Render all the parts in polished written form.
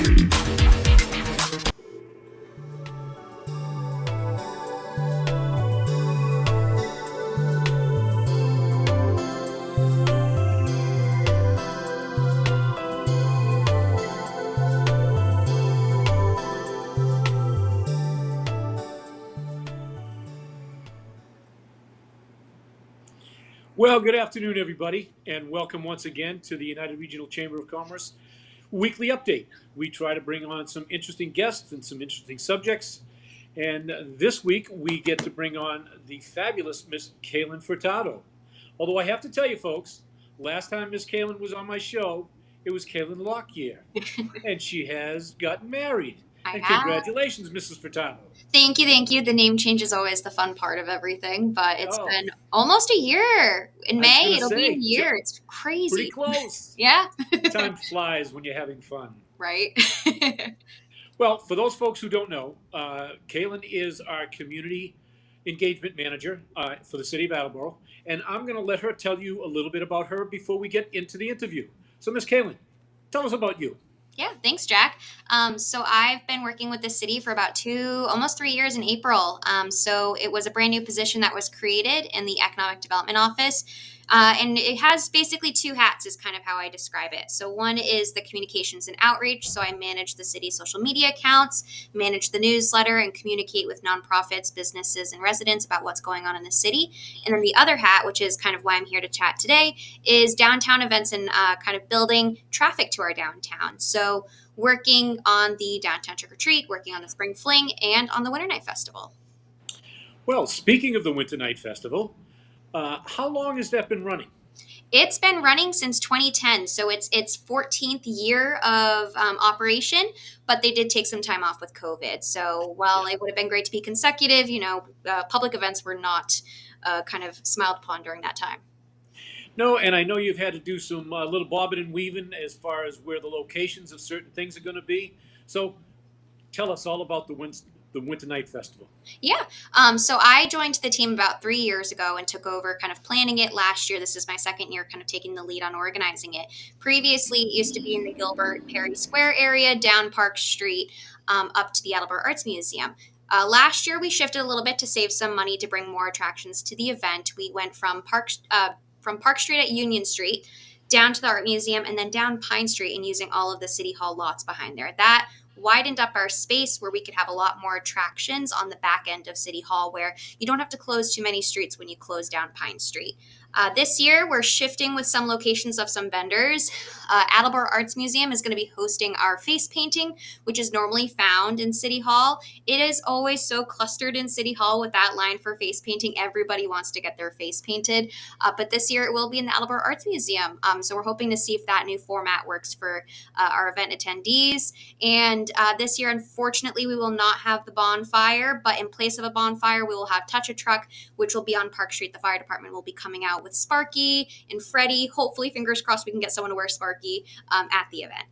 Well, good afternoon, everybody, and welcome once again to the United Regional Chamber of Commerce weekly update. We try to bring on some interesting guests and some interesting subjects. And this week, we get to bring on the fabulous Miss Kaylyn Furtado. Although I have to tell you, folks, last time Miss Kaylyn was on my show, it was Kaylyn Lockyear, and she has gotten married. I And have. congratulations, Mrs. Furtado. Thank you, thank you. The name change is always the fun part of everything, but it's Oh, been almost a year. In I was May, gonna it'll be a say, year. It's pretty crazy. close. Yeah, Time flies when you're having fun. right? Well, for those folks who don't know, Kaylyn is our Community Engagement Manager for the City of Attleboro, and I'm going to let her tell you a little bit about her before we get into the interview. So, Miss Kaylyn, tell us about you. Yeah, thanks, Jack. So I've been working with the city for about almost 3 years in April. So it was a brand new position that was created in the Economic Development Office. And it has basically two hats is kind of how I describe it. So one is the communications and outreach. So I manage the city's social media accounts, manage the newsletter, and communicate with nonprofits, businesses, and residents about what's going on in the city. And then the other hat, which is kind of why I'm here to chat today, is downtown events and kind of building traffic to our downtown. So working on the downtown trick or treat, working on the spring fling, and on the Winter Night Festival. Well, speaking of the Winter Night Festival, how long has that been running? It's been running since 2010, so it's 14th year of operation, but they did take some time off with COVID. So while it would have been great to be consecutive, public events were not kind of smiled upon during that time. No, and I know you've had to do some little bobbing and weaving as far as where the locations of certain things are going to be. So tell us all about the Winter Night Festival. Yeah. So I joined the team about 3 years ago and took over kind of planning it last year. This is my second year kind of taking the lead on organizing it. Previously, it used to be in the Gilbert Perry Square area, down Park Street, up to the Attleboro Arts Museum. Last year, we shifted a little bit to save some money to bring more attractions to the event. We went from Park Street at Union Street down to the Art Museum and then down Pine Street and using all of the City Hall lots behind there. That widened up our space where we could have a lot more attractions on the back end of City Hall where you don't have to close too many streets when you close down Pine Street. This year, we're shifting with some locations of some vendors. Attleboro Arts Museum is going to be hosting our face painting, which is normally found in City Hall. It is always so clustered in City Hall with that line for face painting. Everybody wants to get their face painted. But this year, it will be in the Attleboro Arts Museum. So we're hoping to see if that new format works for our event attendees. And this year, unfortunately, we will not have the bonfire. But in place of a bonfire, we will have Touch a Truck, which will be on Park Street. The fire department will be coming out with Sparky and Freddie. Hopefully, fingers crossed, we can get someone to wear Sparky at the event.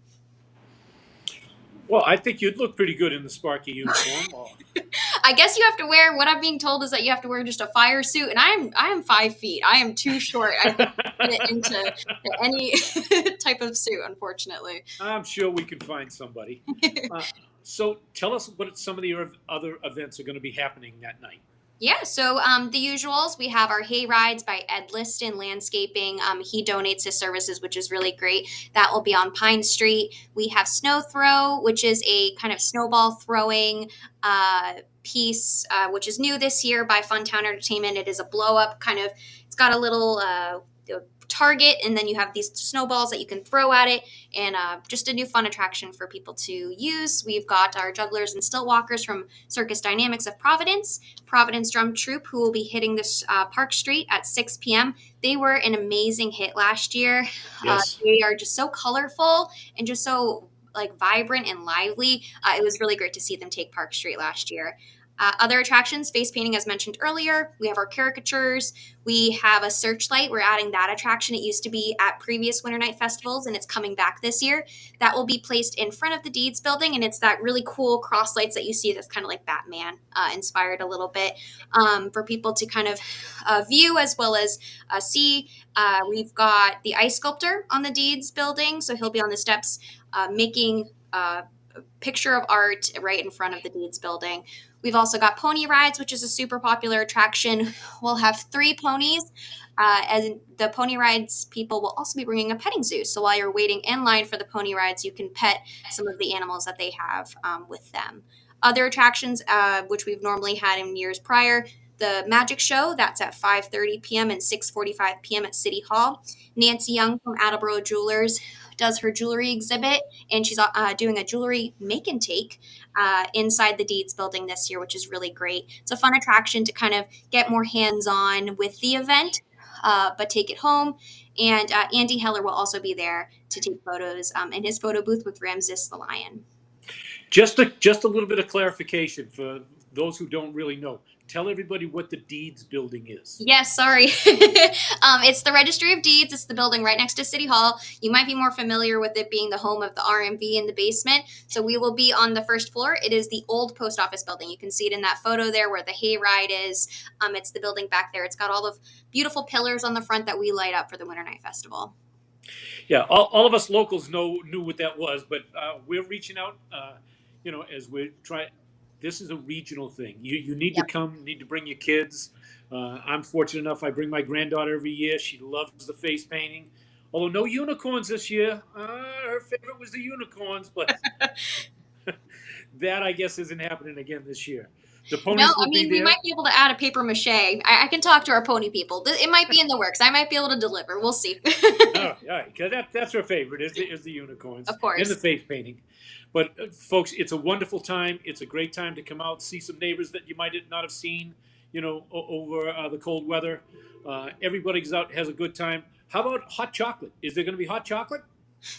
Well, I think you'd look pretty good in the Sparky uniform. I guess you have to wear, what I'm being told is that you have to wear just a fire suit, and I am 5 feet. I am too short. I can't fit into any type of suit, unfortunately. I'm sure we can find somebody. So tell us what some of the other events are going to be happening that night. Yeah, so the usuals, we have our hay rides by Ed Liston Landscaping. He donates his services, which is really great. That will be on Pine Street. We have Snow Throw, which is a kind of snowball throwing piece, which is new this year by Funtown Entertainment. It is a blow up kind of, it's got a little target, and then you have these snowballs that you can throw at it, and just a new fun attraction for people to use. We've got our jugglers and stilt walkers from Circus Dynamics of Providence Drum Troupe, who will be hitting this Park Street at 6 p.m. They were an amazing hit last year. Yes. They are just so colorful and just so like vibrant and lively. It was really great to see them take Park Street last year. Other attractions, face painting, as mentioned earlier. We have our caricatures. We have a searchlight. We're adding that attraction. It used to be at previous Winter Night Festivals, and it's coming back this year. That will be placed in front of the Deeds building, and it's that really cool cross lights that you see that's kind of like Batman inspired a little bit for people to kind of view as well as see. We've got the ice sculptor on the Deeds building, so he'll be on the steps making picture of art right in front of the Deeds building. We've also got pony rides, which is a super popular attraction. We'll have 3 ponies. And the pony rides people will also be bringing a petting zoo. So while you're waiting in line for the pony rides, you can pet some of the animals that they have with them. Other attractions, which we've normally had in years prior, the magic show, that's at 5:30 p.m. and 6:45 p.m. at City Hall. Nancy Young from Attleboro Jewelers does her jewelry exhibit, and she's doing a jewelry make and take inside the Deeds building this year, which is really great. It's a fun attraction to kind of get more hands-on with the event, but take it home. And Andy Heller will also be there to take photos in his photo booth with Ramses the lion. Just a little bit of clarification for those who don't really know. Tell everybody what the Deeds building is. Yes, sorry. It's the Registry of Deeds. It's the building right next to City Hall. You might be more familiar with it being the home of the RMV in the basement. So we will be on the first floor. It is the old post office building. You can see it in that photo there where the hayride is. It's the building back there. It's got all of beautiful pillars on the front that we light up for the Winter Night Festival. Yeah, all of us locals knew what that was, but we're reaching out, as we're trying. This is a regional thing. You need Yep. to come, need to bring your kids. I'm fortunate enough, I bring my granddaughter every year. She loves the face painting. Although no unicorns this year. Her favorite was the unicorns, but that, I guess, isn't happening again this year. The No, ponies I will be mean, we there. might be able to add a paper mache. I can talk to our pony people. It might be in the works. I might be able to deliver. We'll see. All right, because that's her favorite is the unicorns Of and the course. face painting. But folks, it's a wonderful time. It's a great time to come out, see some neighbors that you might not have seen, over the cold weather. Everybody goes out, has a good time. How about hot chocolate? Is there going to be hot chocolate?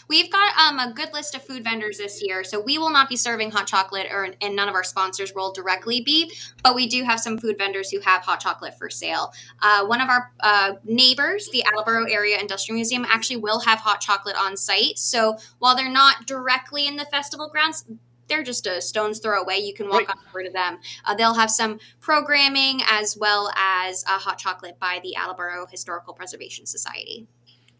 We've got a good list of food vendors this year, so we will not be serving hot chocolate, and none of our sponsors will directly be, but we do have some food vendors who have hot chocolate for sale. One of our neighbors, the Attleboro Area Industrial Museum, actually will have hot chocolate on site. So while they're not directly in the festival grounds, they're just a stone's throw away. You can walk Right. on over to them. They'll have some programming as well as hot chocolate by the Attleboro Historical Preservation Society.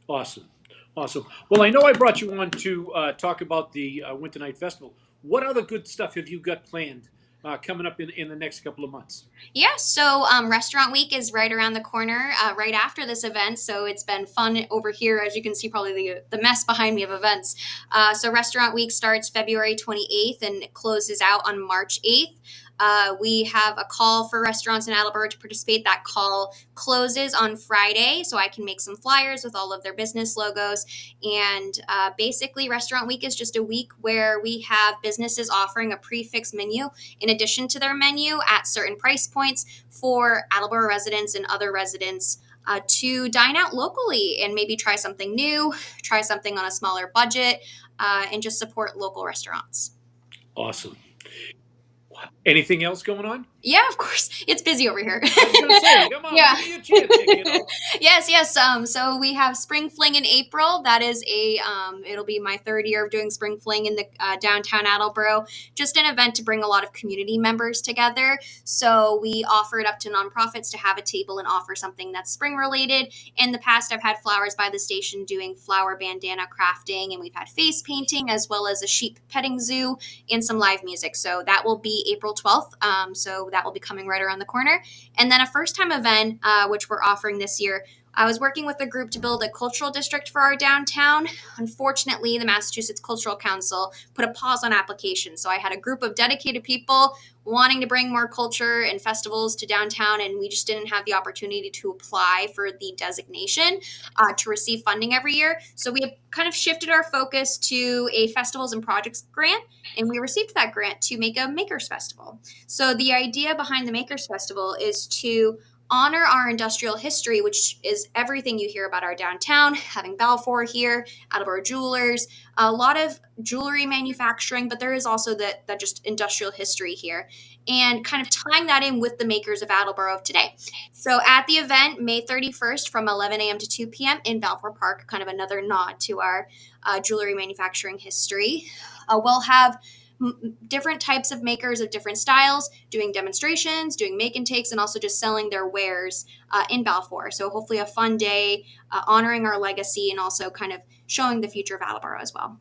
Awesome. Awesome. Well, I know I brought you on to talk about the Winter Night Festival. What other good stuff have you got planned coming up in the next couple of months? Yeah, so Restaurant Week is right around the corner, right after this event. So it's been fun over here, as you can see, probably the mess behind me of events. So Restaurant Week starts February 28th and it closes out on March 8th. We have a call for restaurants in Attleboro to participate. That call closes on Friday, so I can make some flyers with all of their business logos. And basically, Restaurant Week is just a week where we have businesses offering a prefix menu in addition to their menu at certain price points for Attleboro residents and other residents to dine out locally and maybe try something new, try something on a smaller budget, and just support local restaurants. Awesome. Anything else going on? Yeah, of course. It's busy over here. I was going to say, come on, Yeah. give me a chance, kiddo. Yes. So we have Spring Fling in April. That is it'll be my 3rd year of doing Spring Fling in the downtown Attleboro. Just an event to bring a lot of community members together. So we offer it up to nonprofits to have a table and offer something that's spring related. In the past, I've had Flowers by the Station doing flower bandana crafting, and we've had face painting as well as a sheep petting zoo and some live music. So that will be April 12th. So that will be coming right around the corner. And then a first time event, which we're offering this year. I was working with a group to build a cultural district for our downtown. Unfortunately, the Massachusetts Cultural Council put a pause on applications. So I had a group of dedicated people wanting to bring more culture and festivals to downtown, and we just didn't have the opportunity to apply for the designation to receive funding every year. So we have kind of shifted our focus to a festivals and projects grant, and we received that grant to make a Makers Festival. So the idea behind the Makers Festival is to honor our industrial history, which is everything you hear about our downtown, having Balfour here, Attleboro Jewelers, a lot of jewelry manufacturing, but there is also that just industrial history here, and kind of tying that in with the makers of Attleboro of today. So at the event, May 31st from 11 a.m. to 2 p.m. in Balfour Park, kind of another nod to our jewelry manufacturing history. We'll have different types of makers of different styles doing demonstrations, doing make and takes, and also just selling their wares in Balfour. So hopefully a fun day honoring our legacy and also kind of showing the future of Attleboro as well.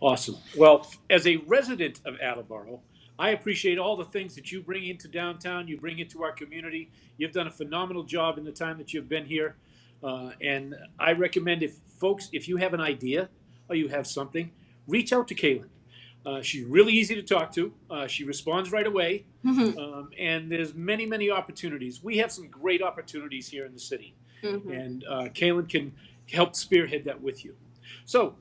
Awesome. Well, as a resident of Attleboro, I appreciate all the things that you bring into downtown, you bring into our community. You've done a phenomenal job in the time that you've been here. And I recommend if folks, if you have an idea or you have something, reach out to Kaylyn. She's really easy to talk to. She responds right away. Mhm. And there's many, many opportunities. We have some great opportunities here in the city. Mhm. And Kaylyn can help spearhead that with you. So,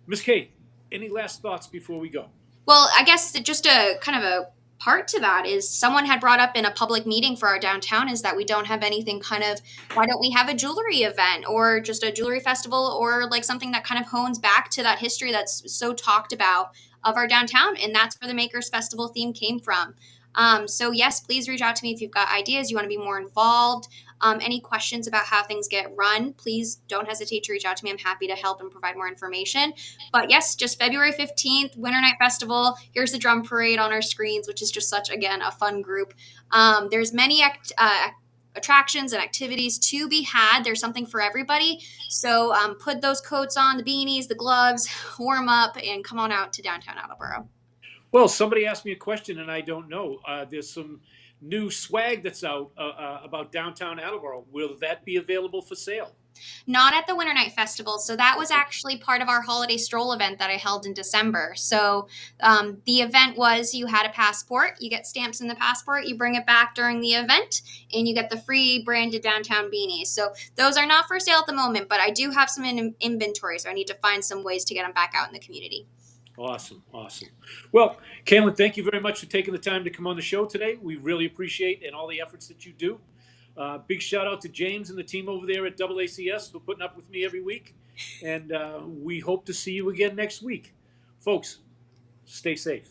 Miss Kay, any last thoughts before we go? Well, I guess just a kind of a part to that is someone had brought up in a public meeting for our downtown is that we don't have anything kind of, why don't we have a jewelry event or just a jewelry festival or like something that kind of hones back to that history that's so talked about of our downtown, and that's where the Makers Festival theme came from. So yes, please reach out to me if you've got ideas, you want to be more involved. Any questions about how things get run, please don't hesitate to reach out to me. I'm happy to help and provide more information. But yes, just February 15th, Winter Night Festival. Here's the drum parade on our screens, which is just such, again, a fun group. There's many attractions and activities to be had. There's something for everybody. So put those coats on, the beanies, the gloves, warm up, and come on out to downtown Attleboro. Well, somebody asked me a question and I don't know. There's some new swag that's out about downtown Attleboro. Will that be available for sale? Not at the Winter Night Festival. So that was Okay. actually part of our holiday stroll event that I held in December. So the event was you had a passport, you get stamps in the passport, you bring it back during the event, and you get the free branded downtown beanies. So those are not for sale at the moment, but I do have some in inventory. So I need to find some ways to get them back out in the community. Awesome, awesome. Well, Kaylyn, thank you very much for taking the time to come on the show today. We really appreciate and all the efforts that you do. Big shout out to James and the team over there at AACS for putting up with me every week. And we hope to see you again next week. Folks, stay safe.